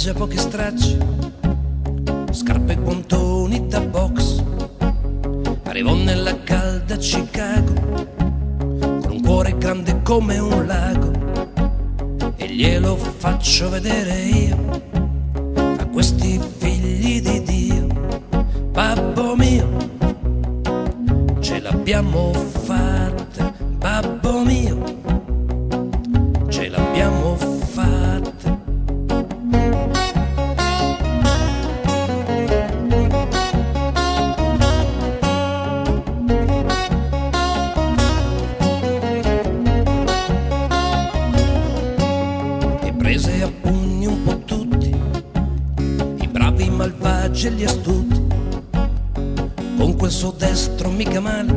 spiaggia pochi stracci, scarpe e guantoni da box. Arrivò nella calda Chicago con un cuore grande come un lago, e glielo faccio vedere io a questi figli di Dio. Babbo mio, ce l'abbiamo fatta, babbo mio, ce l'abbiamo fatta. E prese a pugni un po' tutti, i bravi, i malvagi e gli astuti. Con quel suo destro mica male,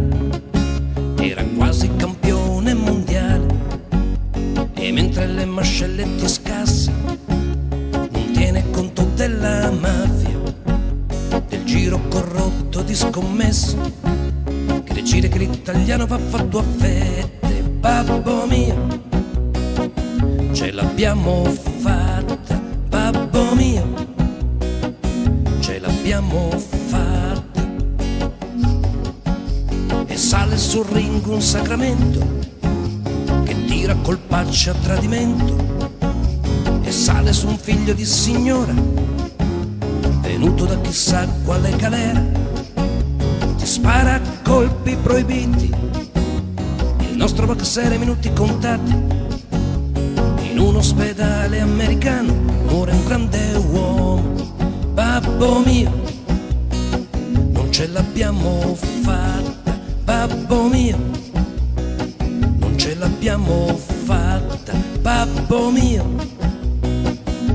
era quasi campione mondiale. E mentre le mascelle ti scassa, non tiene conto della mafia, del giro corrotto di scommesse, che decide che l'italiano va fatto a fette. Babbo mio, ce l'abbiamo fatta, babbo mio, ce l'abbiamo fatta. E sale sul ring un sacramento che tira colpacci a tradimento, e sale su un figlio di signora venuto da chissà quale galera. Ti spara a colpi proibiti, il nostro boxer ai minuti contati. In un ospedale americano muore un grande uomo. Babbo mio, non ce l'abbiamo fatta, babbo mio, non ce l'abbiamo fatta, babbo mio,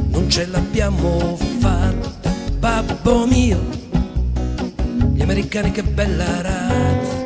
non ce l'abbiamo fatta, babbo mio. Gli americani che bella razza.